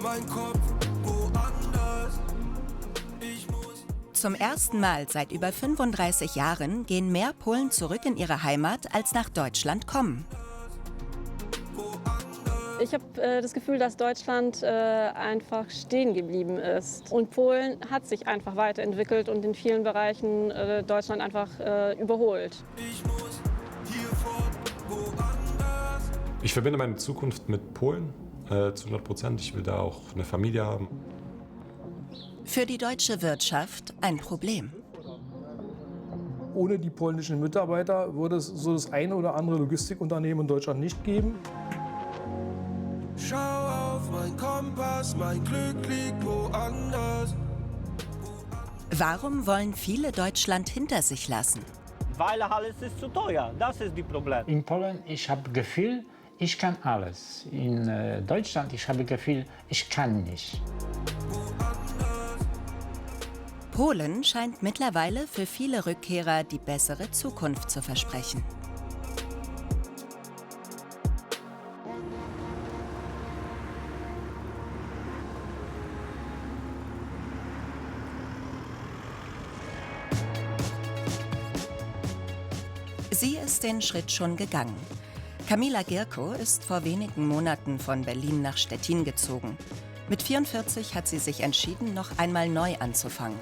mein Kopf woanders. Zum ersten Mal seit über 35 Jahren gehen mehr Polen zurück in ihre Heimat, als nach Deutschland kommen. Ich habe das Gefühl, dass Deutschland einfach stehen geblieben ist. Und Polen hat sich einfach weiterentwickelt und in vielen Bereichen Deutschland einfach überholt. Ich verbinde meine Zukunft mit Polen zu 100%. Ich will da auch eine Familie haben. Für die deutsche Wirtschaft ein Problem. Ohne die polnischen Mitarbeiter würde es so das eine oder andere Logistikunternehmen in Deutschland nicht geben. Schau auf mein Kompass, mein Glück liegt woanders. Warum wollen viele Deutschland hinter sich lassen? Weil alles ist zu teuer, das ist das Problem. In Polen ich habe Gefühl, ich kann alles. In Deutschland ich habe Gefühl, ich kann nicht. Polen scheint mittlerweile für viele Rückkehrer die bessere Zukunft zu versprechen. Sie ist den Schritt schon gegangen. Kamila Gierko ist vor wenigen Monaten von Berlin nach Stettin gezogen. Mit 44 hat sie sich entschieden, noch einmal neu anzufangen.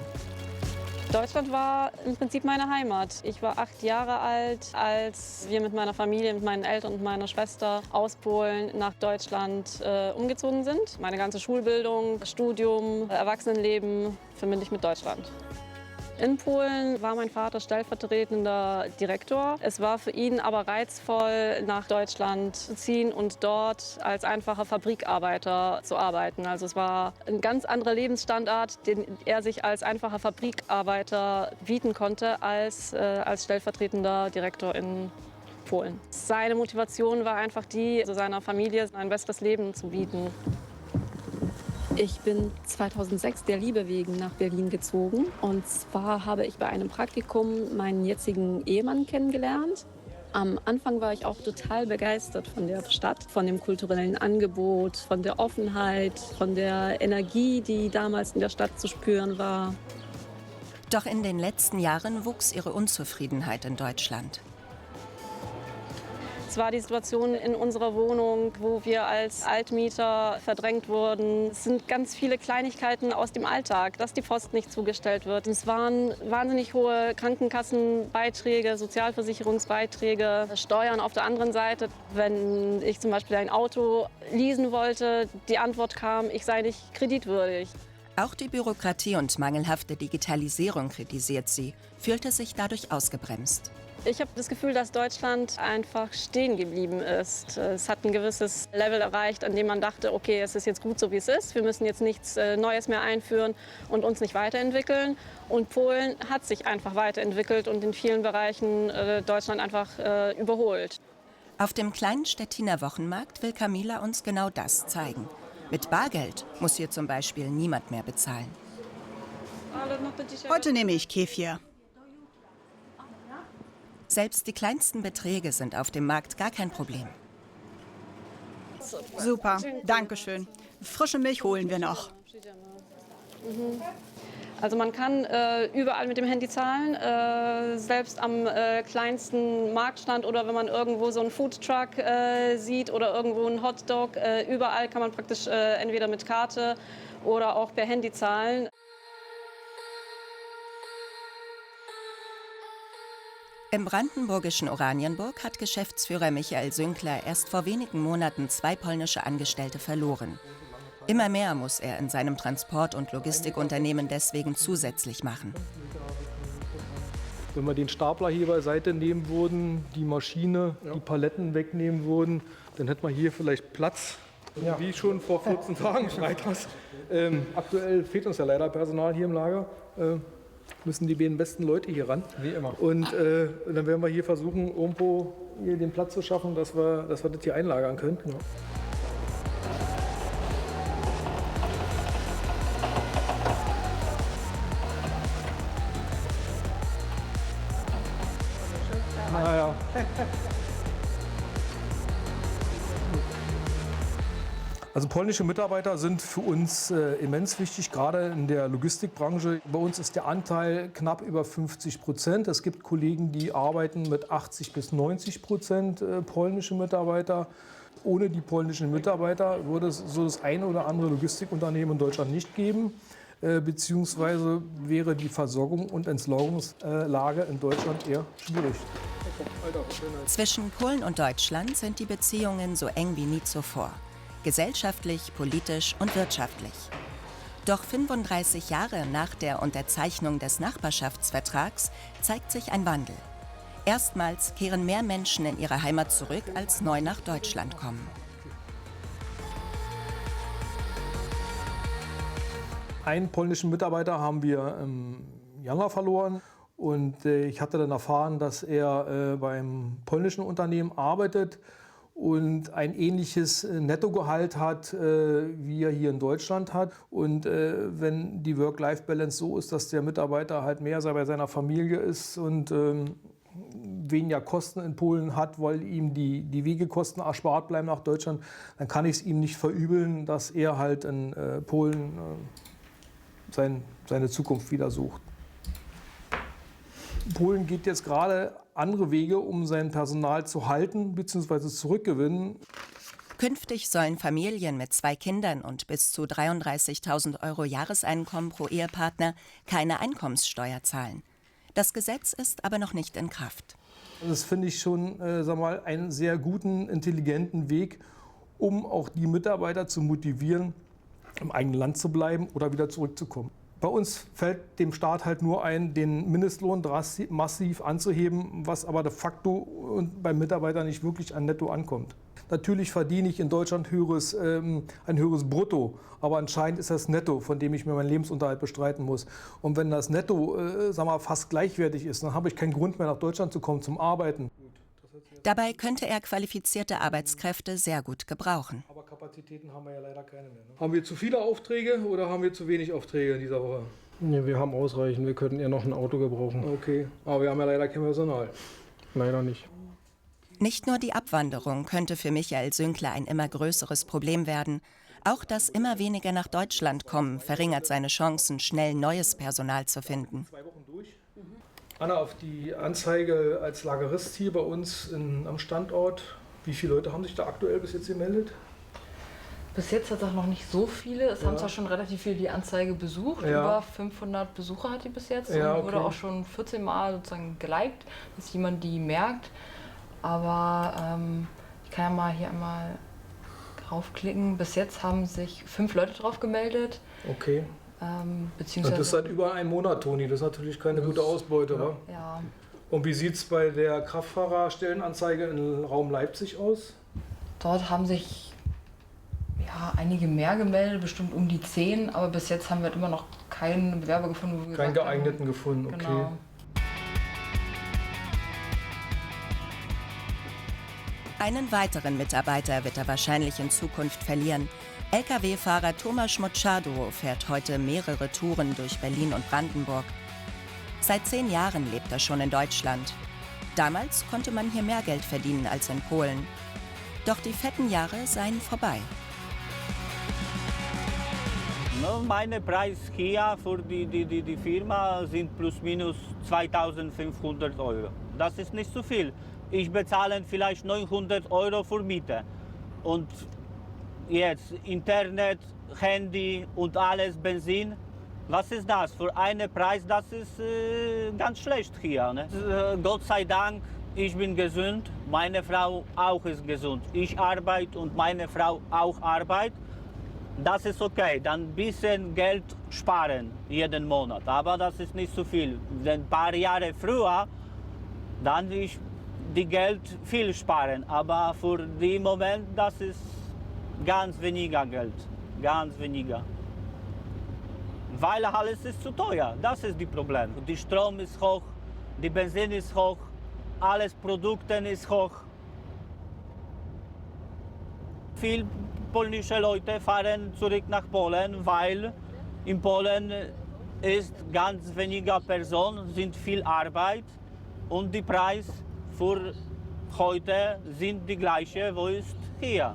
Deutschland war im Prinzip meine Heimat. Ich war 8 Jahre alt, als wir mit meiner Familie, mit meinen Eltern und meiner Schwester aus Polen nach Deutschland umgezogen sind. Meine ganze Schulbildung, Studium, Erwachsenenleben verbinde ich mit Deutschland. In Polen war mein Vater stellvertretender Direktor. Es war für ihn aber reizvoll, nach Deutschland zu ziehen und dort als einfacher Fabrikarbeiter zu arbeiten. Also es war ein ganz anderer Lebensstandard, den er sich als einfacher Fabrikarbeiter bieten konnte, als stellvertretender Direktor in Polen. Seine Motivation war einfach die, seiner Familie ein besseres Leben zu bieten. Ich bin 2006 der Liebe wegen nach Berlin gezogen. Und zwar habe ich bei einem Praktikum meinen jetzigen Ehemann kennengelernt. Am Anfang war ich auch total begeistert von der Stadt, von dem kulturellen Angebot, von der Offenheit, von der Energie, die damals in der Stadt zu spüren war. Doch in den letzten Jahren wuchs ihre Unzufriedenheit in Deutschland. Es war die Situation in unserer Wohnung, wo wir als Altmieter verdrängt wurden. Es sind ganz viele Kleinigkeiten aus dem Alltag, dass die Post nicht zugestellt wird. Es waren wahnsinnig hohe Krankenkassenbeiträge, Sozialversicherungsbeiträge, Steuern auf der anderen Seite. Wenn ich zum Beispiel ein Auto leasen wollte, die Antwort kam, ich sei nicht kreditwürdig. Auch die Bürokratie und mangelhafte Digitalisierung kritisiert sie, fühlte sich dadurch ausgebremst. Ich habe das Gefühl, dass Deutschland einfach stehen geblieben ist. Es hat ein gewisses Level erreicht, an dem man dachte, okay, es ist jetzt gut so, wie es ist. Wir müssen jetzt nichts Neues mehr einführen und uns nicht weiterentwickeln. Und Polen hat sich einfach weiterentwickelt und in vielen Bereichen Deutschland einfach überholt. Auf dem kleinen Stettiner Wochenmarkt will Kamila uns genau das zeigen. Mit Bargeld muss hier zum Beispiel niemand mehr bezahlen. Heute nehme ich Kefir. Selbst die kleinsten Beträge sind auf dem Markt gar kein Problem. Super, danke schön. Frische Milch holen wir noch. Also man kann überall mit dem Handy zahlen, selbst am kleinsten Marktstand oder wenn man irgendwo so einen Foodtruck sieht oder irgendwo einen Hotdog. Überall kann man praktisch entweder mit Karte oder auch per Handy zahlen. Im brandenburgischen Oranienburg hat Geschäftsführer Michael Sünkler erst vor wenigen Monaten 2 polnische Angestellte verloren. Immer mehr muss er in seinem Transport- und Logistikunternehmen deswegen zusätzlich machen. Wenn wir den Stapler hier beiseite nehmen würden, die Maschine, die Paletten wegnehmen würden, dann hätten wir hier vielleicht Platz. Wie schon vor 14 Tagen freitags. Aktuell fehlt uns ja leider Personal hier im Lager. Müssen die beiden besten Leute hier ran. Wie immer. Und dann werden wir hier versuchen, irgendwo hier den Platz zu schaffen, dass wir das hier einlagern können. Ja. Also polnische Mitarbeiter sind für uns immens wichtig, gerade in der Logistikbranche. Bei uns ist der Anteil knapp über 50%. Es gibt Kollegen, die arbeiten mit 80 bis 90% polnische Mitarbeiter. Ohne die polnischen Mitarbeiter würde es so das eine oder andere Logistikunternehmen in Deutschland nicht geben. Beziehungsweise wäre die Versorgung und Entsorgungslage in Deutschland eher schwierig. Zwischen Polen und Deutschland sind die Beziehungen so eng wie nie zuvor. Gesellschaftlich, politisch und wirtschaftlich. Doch 35 Jahre nach der Unterzeichnung des Nachbarschaftsvertrags zeigt sich ein Wandel. Erstmals kehren mehr Menschen in ihre Heimat zurück, als neu nach Deutschland kommen. Einen polnischen Mitarbeiter haben wir im Januar verloren. Und ich hatte dann erfahren, dass er beim polnischen Unternehmen arbeitet und ein ähnliches Nettogehalt hat, wie er hier in Deutschland hat. Und wenn die Work-Life-Balance so ist, dass der Mitarbeiter halt mehr bei seiner Familie ist und weniger Kosten in Polen hat, weil ihm die Wegekosten erspart bleiben nach Deutschland, dann kann ich es ihm nicht verübeln, dass er halt in Polen seine Zukunft wieder sucht. Polen geht jetzt gerade andere Wege, um sein Personal zu halten bzw. zurückgewinnen. Künftig sollen Familien mit 2 Kindern und bis zu 33.000 € Jahreseinkommen pro Ehepartner keine Einkommenssteuer zahlen. Das Gesetz ist aber noch nicht in Kraft. Das finde ich schon einen sehr guten, intelligenten Weg, um auch die Mitarbeiter zu motivieren, im eigenen Land zu bleiben oder wieder zurückzukommen. Bei uns fällt dem Staat halt nur ein, den Mindestlohn massiv anzuheben, was aber de facto und beim Mitarbeiter nicht wirklich an Netto ankommt. Natürlich verdiene ich in Deutschland ein höheres Brutto, aber anscheinend ist das Netto, von dem ich mir meinen Lebensunterhalt bestreiten muss. Und wenn das Netto fast gleichwertig ist, dann habe ich keinen Grund mehr nach Deutschland zu kommen zum Arbeiten. Dabei könnte er qualifizierte Arbeitskräfte sehr gut gebrauchen. Aber Kapazitäten haben wir ja leider keine mehr. Ne? Haben wir zu viele Aufträge oder haben wir zu wenig Aufträge in dieser Woche? Ja, wir haben ausreichend. Wir könnten eher noch ein Auto gebrauchen. Okay, aber wir haben ja leider kein Personal. Leider nicht. Nicht nur die Abwanderung könnte für Michael Sünkler ein immer größeres Problem werden. Auch das immer weniger nach Deutschland kommen verringert seine Chancen, schnell neues Personal zu finden. 2 Wochen durch. Anna, auf die Anzeige als Lagerist hier bei uns am Standort, wie viele Leute haben sich da aktuell bis jetzt gemeldet? Bis jetzt hat es auch noch nicht so viele. Es haben zwar schon relativ viele die Anzeige besucht. Ja. Über 500 Besucher hat die bis jetzt. Ja, und okay. wurde auch schon 14 Mal sozusagen geliked, dass jemand die merkt. Aber ich kann ja mal hier einmal draufklicken. Bis jetzt haben sich 5 Leute drauf gemeldet. Okay. Beziehungsweise das ist seit über einem Monat, Toni. Das ist natürlich keine gute Ausbeute, wa? ja. Und wie sieht es bei der Kraftfahrerstellenanzeige im Raum Leipzig aus? Dort haben sich einige mehr gemeldet, bestimmt um die 10. Aber bis jetzt haben wir immer noch keinen Bewerber gefunden. Wo wir Keinen gesagt haben, geeigneten gefunden, okay. Genau. Einen weiteren Mitarbeiter wird er wahrscheinlich in Zukunft verlieren. Lkw-Fahrer Tomasz Mochardo fährt heute mehrere Touren durch Berlin und Brandenburg. Seit 10 Jahren lebt er schon in Deutschland. Damals konnte man hier mehr Geld verdienen als in Polen. Doch die fetten Jahre seien vorbei. Meine Preis hier für die Firma sind plus minus 2.500 €. Das ist nicht so viel. Ich bezahle vielleicht 900 € für Miete. Und jetzt Internet, Handy und alles, Benzin. Was ist das? Für einen Preis, das ist ganz schlecht hier. Ne? Gott sei Dank, ich bin gesund, meine Frau auch ist gesund. Ich arbeite und meine Frau auch arbeitet. Das ist okay, dann ein bisschen Geld sparen jeden Monat. Aber das ist nicht so viel. Denn ein paar Jahre früher, dann ich die Geld viel sparen. Aber für den Moment, das ist ganz weniger Geld, ganz weniger. Weil alles ist zu teuer, das ist das Problem. Der Strom ist hoch, die Benzin ist hoch, alles Produkte ist hoch. Viele polnische Leute fahren zurück nach Polen, weil in Polen ist ganz weniger Personen, sind viel Arbeit und die Preise für heute sind die gleiche, wo ist hier.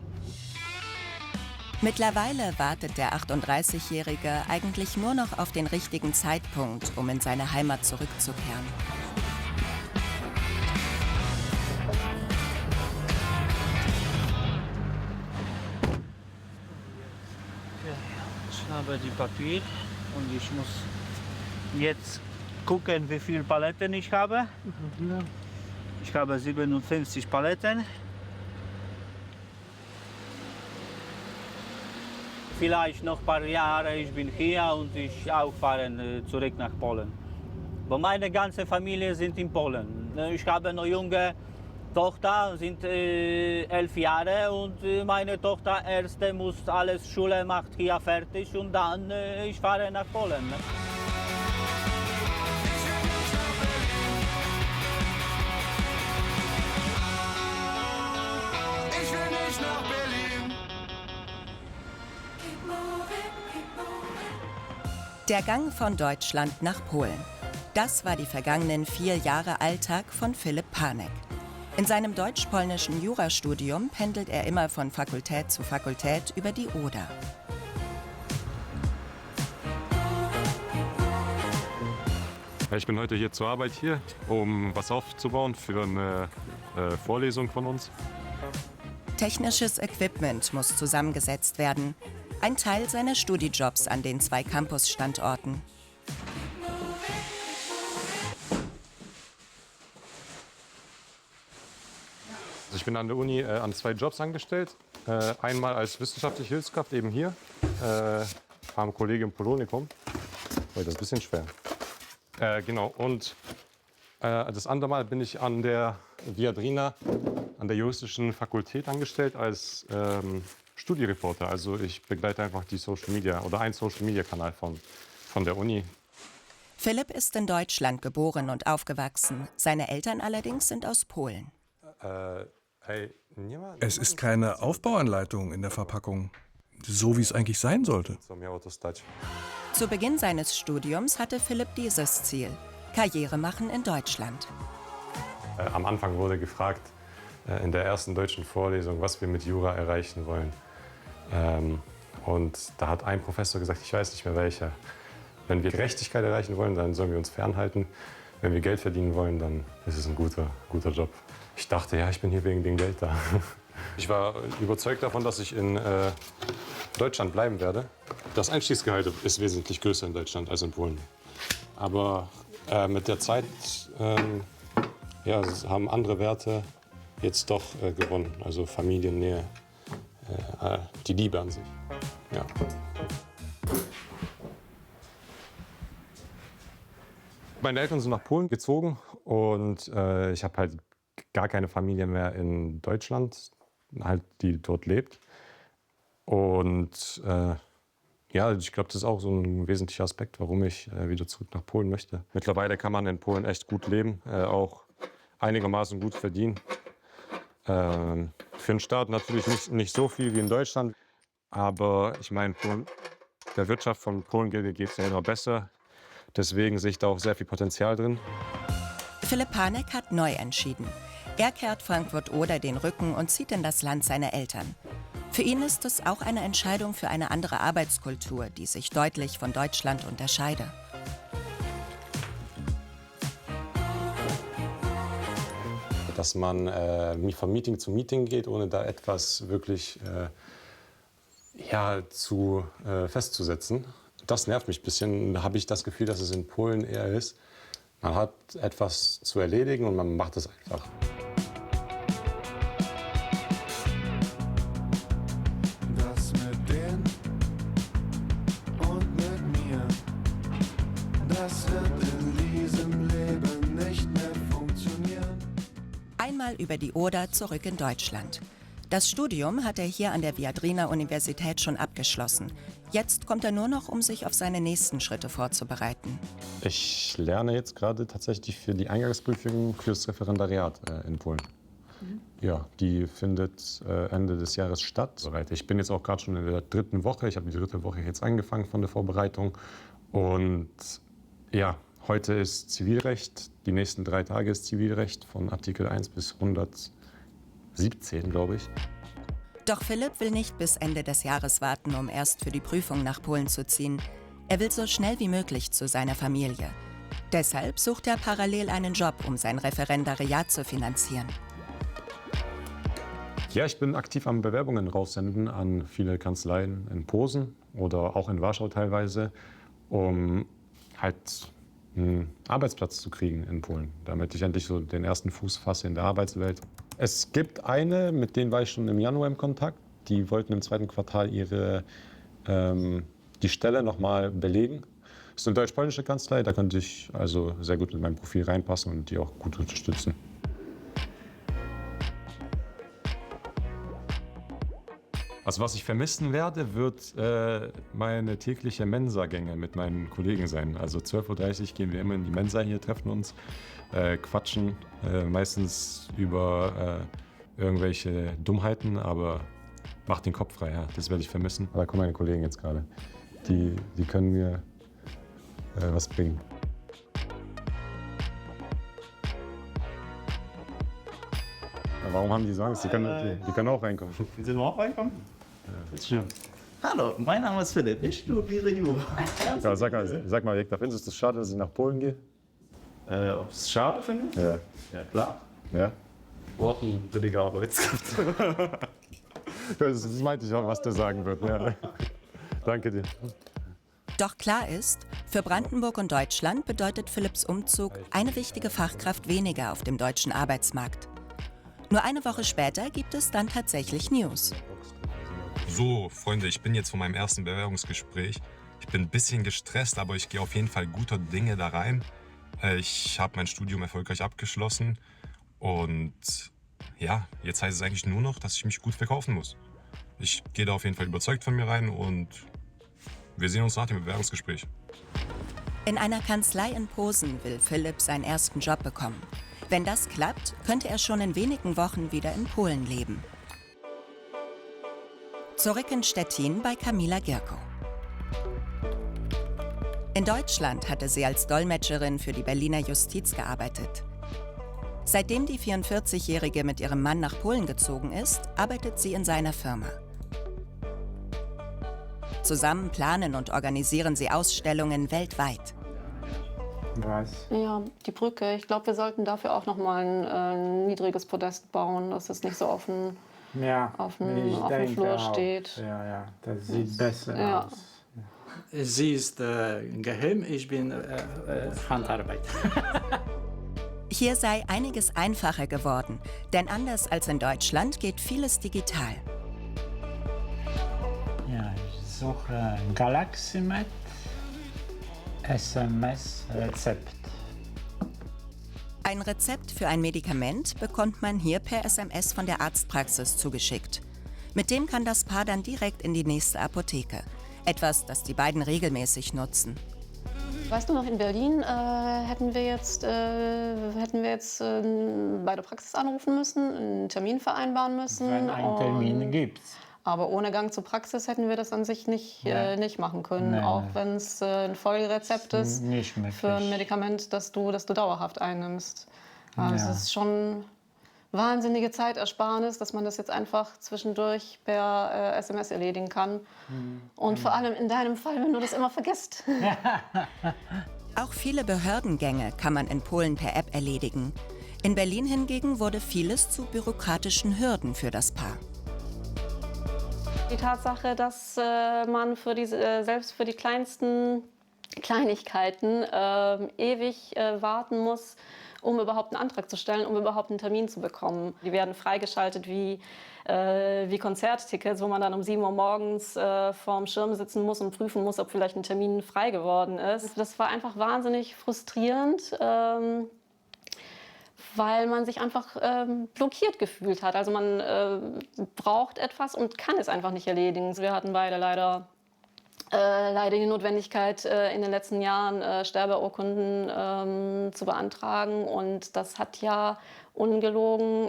Mittlerweile wartet der 38-Jährige eigentlich nur noch auf den richtigen Zeitpunkt, um in seine Heimat zurückzukehren. Ich habe die Papier und ich muss jetzt gucken, wie viele Paletten ich habe. Ich habe 57 Paletten. Vielleicht noch ein paar Jahre, ich bin hier und ich auch fahre zurück nach Polen. Aber meine ganze Familie sind in Polen. Ich habe eine junge Tochter, sind 11 Jahre und meine Tochter erste muss alles Schule macht hier fertig und dann ich fahre nach Polen. Ich will nicht nach Berlin. Der Gang von Deutschland nach Polen. Das war die vergangenen 4 Jahre Alltag von Philipp Panek. In seinem deutsch-polnischen Jurastudium pendelt er immer von Fakultät zu Fakultät über die Oder. Ich bin heute hier zur Arbeit hier, um was aufzubauen für eine Vorlesung von uns. Technisches Equipment muss zusammengesetzt werden. Ein Teil seiner Studijobs an den 2 Campus-Standorten. Ich bin an der Uni an 2 Jobs angestellt. Einmal als wissenschaftliche Hilfskraft eben hier am Kollegium Polonicum. Oh, das ist ein bisschen schwer. Genau, und das andere Mal bin ich an der Viadrina, an der juristischen Fakultät angestellt als Studiereporter. Also ich begleite einfach die Social Media oder einen Social Media Kanal von der Uni. Philipp ist in Deutschland geboren und aufgewachsen. Seine Eltern allerdings sind aus Polen. Es ist keine Aufbauanleitung in der Verpackung, so wie es eigentlich sein sollte. Zu Beginn seines Studiums hatte Philipp dieses Ziel: Karriere machen in Deutschland. Am Anfang wurde gefragt, in der ersten deutschen Vorlesung, was wir mit Jura erreichen wollen. Und da hat ein Professor gesagt, ich weiß nicht mehr welcher: Wenn wir Gerechtigkeit erreichen wollen, dann sollen wir uns fernhalten. Wenn wir Geld verdienen wollen, dann ist es ein guter Job. Ich dachte, ja, ich bin hier wegen dem Geld da. Ich war überzeugt davon, dass ich in Deutschland bleiben werde. Das Einstiegsgehalt ist wesentlich größer in Deutschland als in Polen. Aber mit der Zeit haben andere Werte jetzt doch gewonnen. Also Familiennähe, die Liebe an sich. Ja. Meine Eltern sind nach Polen gezogen und ich habe halt gar keine Familie mehr in Deutschland, halt, die dort lebt. Und ich glaube, das ist auch so ein wesentlicher Aspekt, warum ich wieder zurück nach Polen möchte. Mittlerweile kann man in Polen echt gut leben, auch einigermaßen gut verdienen. Für den Staat natürlich nicht so viel wie in Deutschland, aber ich meine, der Wirtschaft von Polen geht es ja immer besser. Deswegen sehe ich da auch sehr viel Potenzial drin. Philipp Panek hat neu entschieden. Er kehrt Frankfurt-Oder den Rücken und zieht in das Land seiner Eltern. Für ihn ist es auch eine Entscheidung für eine andere Arbeitskultur, die sich deutlich von Deutschland unterscheide. Dass man von Meeting zu Meeting geht, ohne da etwas wirklich festzusetzen. Das nervt mich ein bisschen. Da habe ich das Gefühl, dass es in Polen eher ist. Man hat etwas zu erledigen und man macht es einfach. Das mit denen und mit mir, das wird in diesem Leben nicht mehr funktionieren. Einmal über die Oder zurück in Deutschland. Das Studium hat er hier an der Viadrina-Universität schon abgeschlossen. Jetzt kommt er nur noch, um sich auf seine nächsten Schritte vorzubereiten. Ich lerne jetzt gerade tatsächlich für die Eingangsprüfung fürs Referendariat in Polen. Ja, die findet Ende des Jahres statt. Ich bin jetzt auch gerade schon in der 3. Woche. Ich habe die 3. Woche jetzt angefangen von der Vorbereitung. Und ja, heute ist Zivilrecht. Die nächsten 3 Tage ist Zivilrecht von Artikel 1 bis 117, glaube ich. Doch Philipp will nicht bis Ende des Jahres warten, um erst für die Prüfung nach Polen zu ziehen. Er will so schnell wie möglich zu seiner Familie. Deshalb sucht er parallel einen Job, um sein Referendariat zu finanzieren. Ja, ich bin aktiv am Bewerbungen raussenden an viele Kanzleien in Posen oder auch in Warschau teilweise, um halt einen Arbeitsplatz zu kriegen in Polen, damit ich endlich so den ersten Fuß fasse in der Arbeitswelt. Es gibt eine, mit denen war ich schon im Januar im Kontakt, die wollten im 2. Quartal die Stelle nochmal belegen. Das ist eine deutsch-polnische Kanzlei, da könnte ich also sehr gut mit meinem Profil reinpassen und die auch gut unterstützen. Also was ich vermissen werde, wird meine tägliche Mensagänge mit meinen Kollegen sein. Also 12:30 Uhr gehen wir immer in die Mensa hier, treffen uns, quatschen, meistens über irgendwelche Dummheiten, aber macht den Kopf frei, ja. Das werde ich vermissen. Da kommen meine Kollegen jetzt gerade. Die können mir was bringen. Warum haben die so Angst? Die können auch reinkommen. Willst du auch reinkommen? Ja. Schön. Hallo, mein Name ist Philipp. Ich studiere Jura. Ja, sag mal, Viktor, findest du es schade, dass ich nach Polen gehe? Ob es schade findest? Ja. Ja, klar. Ja? Worten, billiger Arbeitskraft. Das meinte ich auch, was der sagen wird. Ja. Danke dir. Doch klar ist, für Brandenburg und Deutschland bedeutet Philipps Umzug eine wichtige Fachkraft weniger auf dem deutschen Arbeitsmarkt. Nur eine Woche später gibt es dann tatsächlich News. So, Freunde, ich bin jetzt von meinem ersten Bewerbungsgespräch. Ich bin ein bisschen gestresst, aber ich gehe auf jeden Fall guter Dinge da rein. Ich habe mein Studium erfolgreich abgeschlossen und ja, jetzt heißt es eigentlich nur noch, dass ich mich gut verkaufen muss. Ich gehe da auf jeden Fall überzeugt von mir rein und wir sehen uns nach dem Bewerbungsgespräch. In einer Kanzlei in Posen will Philipp seinen ersten Job bekommen. Wenn das klappt, könnte er schon in wenigen Wochen wieder in Polen leben. Zurück in Stettin bei Kamila Gierko. In Deutschland hatte sie als Dolmetscherin für die Berliner Justiz gearbeitet. Seitdem die 44-Jährige mit ihrem Mann nach Polen gezogen ist, arbeitet sie in seiner Firma. Zusammen planen und organisieren sie Ausstellungen weltweit. Was? Ja, die Brücke. Ich glaube, wir sollten dafür auch noch mal ein niedriges Podest bauen, dass es nicht so auf dem Flur steht. Ja, das sieht besser aus. Sie ist geheim, ich bin Handarbeit. Hier sei einiges einfacher geworden, denn anders als in Deutschland geht vieles digital. Ja, ich suche Galaximet SMS-Rezept. Ein Rezept für ein Medikament bekommt man hier per SMS von der Arztpraxis zugeschickt. Mit dem kann das Paar dann direkt in die nächste Apotheke. Etwas, das die beiden regelmäßig nutzen. Weißt du noch, in Berlin hätten wir jetzt bei der Praxis anrufen müssen, einen Termin vereinbaren müssen. Wenn einen Termin gibt. Aber ohne Gang zur Praxis hätten wir das an sich nicht machen können, auch wenn es ein Folgerezept ist für ein Medikament, das du dauerhaft einnimmst. Also es ist schon wahnsinnige Zeitersparnis, dass man das jetzt einfach zwischendurch per SMS erledigen kann. Und vor allem in deinem Fall, wenn du das immer vergisst. Auch viele Behördengänge kann man in Polen per App erledigen. In Berlin hingegen wurde vieles zu bürokratischen Hürden für das Paar. Die Tatsache, dass man selbst für die kleinsten Kleinigkeiten ewig warten muss, um überhaupt einen Antrag zu stellen, um überhaupt einen Termin zu bekommen. Die werden freigeschaltet wie Konzerttickets, wo man dann um 7 Uhr morgens vorm Schirm sitzen muss und prüfen muss, ob vielleicht ein Termin frei geworden ist. Das war einfach wahnsinnig frustrierend, weil man sich einfach blockiert gefühlt hat. Also man braucht etwas und kann es einfach nicht erledigen. Wir hatten beide leider die Notwendigkeit, in den letzten Jahren Sterbeurkunden zu beantragen. Und das hat ja ungelogen,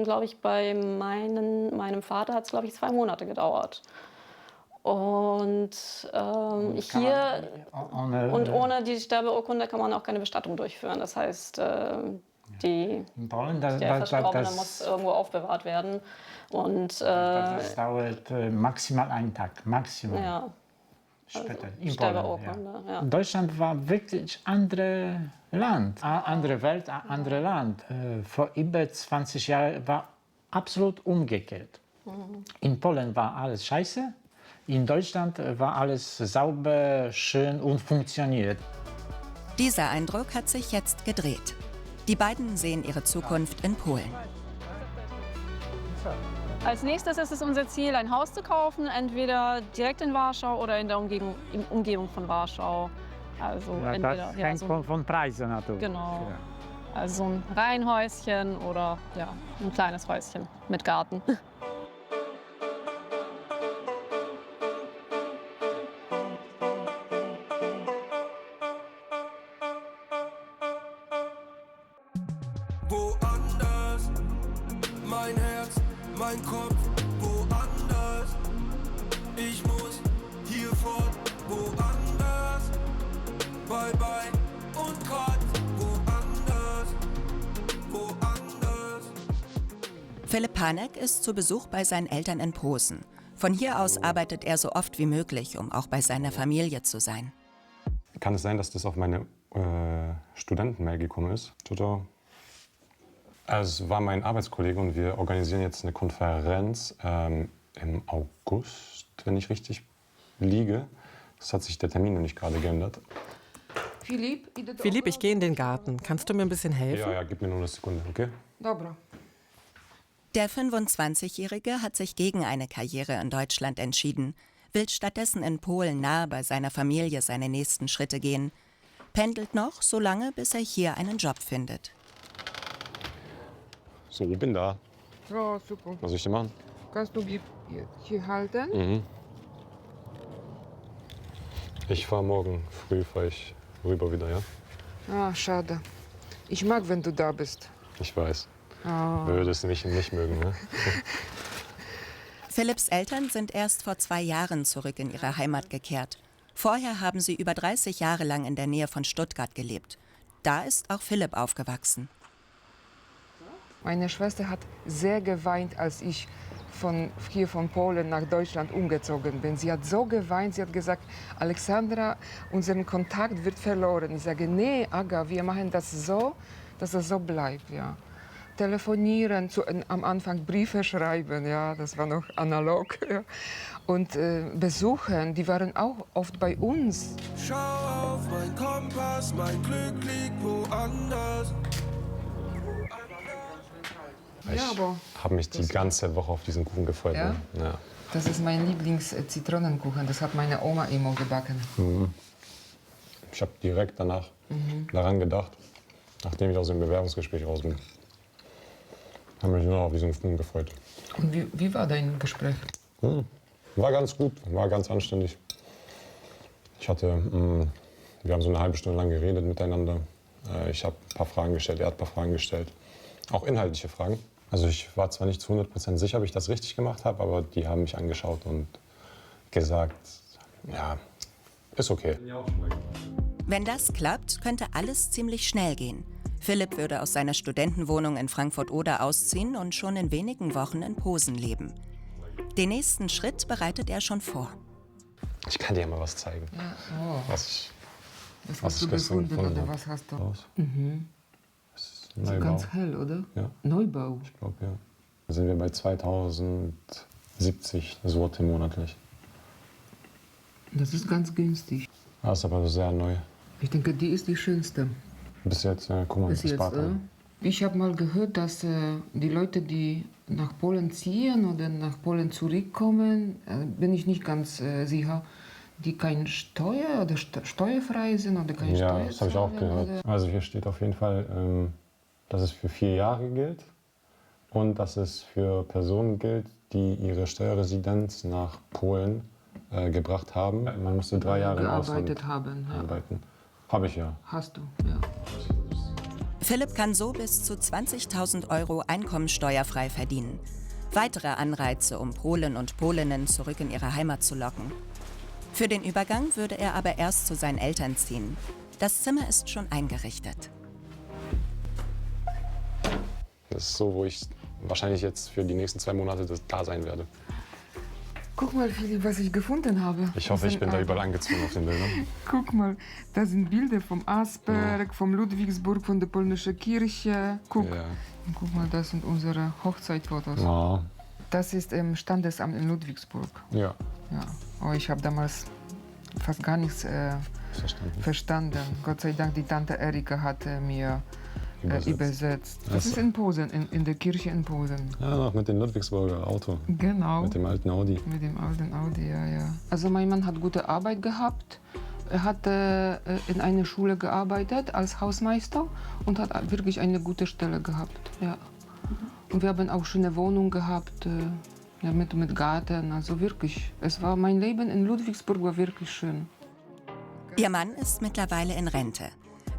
glaube ich, bei meinem Vater hat es, glaube ich, 2 Monate gedauert. Und ohne die Sterbeurkunde kann man auch keine Bestattung durchführen. Das heißt, In Polen, der Verstorbene muss irgendwo aufbewahrt werden. Und, das dauert maximal einen Tag, maximal. Ja. Später, Also in Sterbeurkunde, Polen, ja. Deutschland war wirklich andere Land, andere Welt, andere Land. Vor über 20 Jahren war absolut umgekehrt. In Polen war alles scheiße, in Deutschland war alles sauber, schön und funktioniert. Dieser Eindruck hat sich jetzt gedreht. Die beiden sehen ihre Zukunft in Polen. Als nächstes ist es unser Ziel, ein Haus zu kaufen, entweder direkt in Warschau oder in der Umgebung von Warschau. Also Ja, entweder, das hängt von Preisen natürlich. Genau. Also ein Reihenhäuschen oder ja, ein kleines Häuschen mit Garten. Woanders, mein Herz, mein Kopf, woanders. Ich muss hier fort, woanders. Bye bye und grad woanders, woanders. Philipp Panek ist zu Besuch bei seinen Eltern in Posen. Von hier aus arbeitet er so oft wie möglich, um auch bei seiner Familie zu sein. Kann es sein, dass das auf meine Studentenmail gekommen ist? Toto? Also es war mein Arbeitskollege und wir organisieren jetzt eine Konferenz im August, wenn ich richtig liege. Es hat sich der Termin noch nicht gerade geändert. Philipp, ich gehe in den Garten. Kannst du mir ein bisschen helfen? Ja, gib mir nur eine Sekunde, okay? Der 25-Jährige hat sich gegen eine Karriere in Deutschland entschieden, will stattdessen in Polen nahe bei seiner Familie seine nächsten Schritte gehen, pendelt noch so lange, bis er hier einen Job findet. So, bin da. Oh, super. Was soll ich denn machen? Kannst du hier halten? Mhm. Ich fahre morgen früh rüber wieder, ja? Ah, schade. Ich mag, wenn du da bist. Ich weiß. Oh. Würdest du mich nicht mögen, ne? Philipps Eltern sind erst vor 2 Jahren zurück in ihre Heimat gekehrt. Vorher haben sie über 30 Jahre lang in der Nähe von Stuttgart gelebt. Da ist auch Philipp aufgewachsen. Meine Schwester hat sehr geweint, als ich von Polen nach Deutschland umgezogen bin. Sie hat so geweint, sie hat gesagt, Alexandra, unser Kontakt wird verloren. Ich sage, nee, Aga, wir machen das so, dass es so bleibt. Ja. Telefonieren, am Anfang Briefe schreiben, ja, das war noch analog. Ja. Und besuchen, die waren auch oft bei uns. Schau auf mein Kompass, mein Glück liegt woanders. Ich habe mich die ganze Woche auf diesen Kuchen gefreut. Ja? Ne? Ja. Das ist mein Lieblings-Zitronenkuchen. Das hat meine Oma immer gebacken. Mhm. Ich habe direkt danach daran gedacht, nachdem ich aus dem Bewerbungsgespräch raus bin. Habe mich nur auf diesen Kuchen gefreut. Und wie war dein Gespräch? War ganz gut, war ganz anständig. Wir haben so eine halbe Stunde lang geredet miteinander. Ich habe ein paar Fragen gestellt, er hat ein paar Fragen gestellt. Auch inhaltliche Fragen. Also ich war zwar nicht zu 100% sicher, ob ich das richtig gemacht habe, aber die haben mich angeschaut und gesagt, ja, ist okay. Wenn das klappt, könnte alles ziemlich schnell gehen. Philipp würde aus seiner Studentenwohnung in Frankfurt-Oder ausziehen und schon in wenigen Wochen in Posen leben. Den nächsten Schritt bereitet er schon vor. Ich kann dir ja mal was zeigen. Ja. Oh. Was hast du gefunden oder was hast du? Neubau. So ganz hell, oder? Ja. Neubau? Ich glaube, ja. Da sind wir bei 2070 Zloty monatlich. Das ist ganz günstig. Das ist aber sehr neu. Ich denke, die ist die schönste. Bis jetzt, guck mal, Bis das jetzt, Bad. Ich habe mal gehört, dass die Leute, die nach Polen ziehen oder nach Polen zurückkommen, bin ich nicht ganz sicher, die keine Steuer oder steuerfrei sind oder keine Steuer. Ja, das habe ich auch gehört. Oder? Also hier steht auf jeden Fall, dass es für 4 Jahre gilt und dass es für Personen gilt, die ihre Steuerresidenz nach Polen gebracht haben. Man musste 3 Jahre im Ausland gearbeitet haben. Ja. arbeiten. Habe ich ja. Hast du, ja. Philipp kann so bis zu 20.000 € einkommensteuerfrei verdienen. Weitere Anreize, um Polen und Polinnen zurück in ihre Heimat zu locken. Für den Übergang würde er aber erst zu seinen Eltern ziehen. Das Zimmer ist schon eingerichtet. Das ist so, wo ich wahrscheinlich jetzt für die nächsten 2 Monate da sein werde. Guck mal, Philipp, was ich gefunden habe. Ich hoffe, ich bin da überall angezogen auf den Bildern. Guck mal, da sind Bilder vom Asperg, vom Ludwigsburg, von der polnischen Kirche. Guck, Ja. guck mal, das sind unsere Hochzeitfotos. Ja. Das ist im Standesamt in Ludwigsburg. Ja. Ja. Oh, ich habe damals fast gar nichts verstanden. Gott sei Dank, die Tante Erika hatte mir übersetzt. Das ist in Posen, in der Kirche in Posen. Ja, noch mit dem Ludwigsburger Auto. Genau. Mit dem alten Audi. Mit dem alten Audi, ja, ja. Also mein Mann hat gute Arbeit gehabt. Er hat in einer Schule gearbeitet als Hausmeister und hat wirklich eine gute Stelle gehabt. Ja. Und wir haben auch schöne Wohnung gehabt, ja, mit Garten. Also wirklich, mein Leben in Ludwigsburg war wirklich schön. Ihr Mann ist mittlerweile in Rente.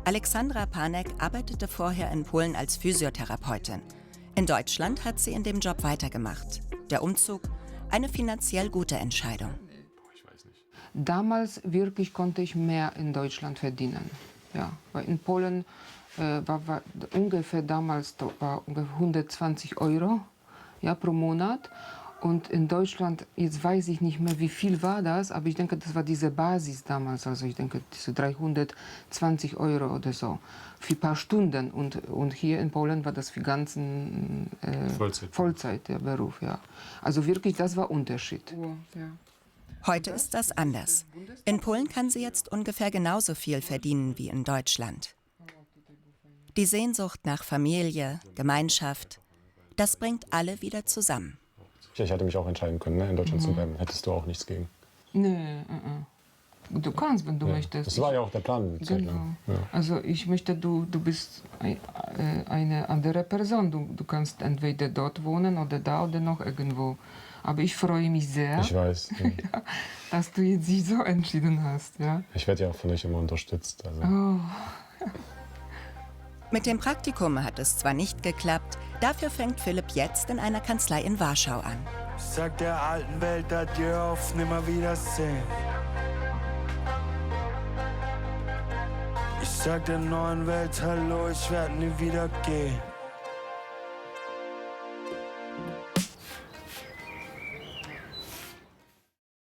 Alexandra Panek arbeitete vorher in Polen als Physiotherapeutin. In Deutschland hat sie in dem Job weitergemacht. Der Umzug, eine finanziell gute Entscheidung. Damals wirklich konnte ich mehr in Deutschland verdienen. Ja, weil in Polen war ungefähr damals war ungefähr 120 € ja, pro Monat. Und in Deutschland, jetzt weiß ich nicht mehr, wie viel war das, aber ich denke, das war diese Basis damals. Also ich denke, diese 320 € oder so für ein paar Stunden. Und hier in Polen war das für ganzen Vollzeit der Beruf. Ja. Also wirklich, das war Unterschied. Heute ist das anders. In Polen kann sie jetzt ungefähr genauso viel verdienen wie in Deutschland. Die Sehnsucht nach Familie, Gemeinschaft, das bringt alle wieder zusammen. Ich hätte mich auch entscheiden können, ne, in Deutschland zu bleiben. Hättest du auch nichts gegen. Nee, du kannst, wenn du möchtest. Das war ja auch der Plan. Genau. Ja. Also ich möchte, du bist eine andere Person. Du kannst entweder dort wohnen oder da oder noch irgendwo. Aber ich freue mich sehr, Ich weiß. Ja. ja, dass du jetzt dich so entschieden hast. Ja? Ich werde ja auch von euch immer unterstützt. Also. Oh. Mit dem Praktikum hat es zwar nicht geklappt, dafür fängt Philipp jetzt in einer Kanzlei in Warschau an. Ich sag der alten Welt adieu, auf Nimmerwiedersehen. Ich sag der neuen Welt hallo, ich werd nie wieder gehen.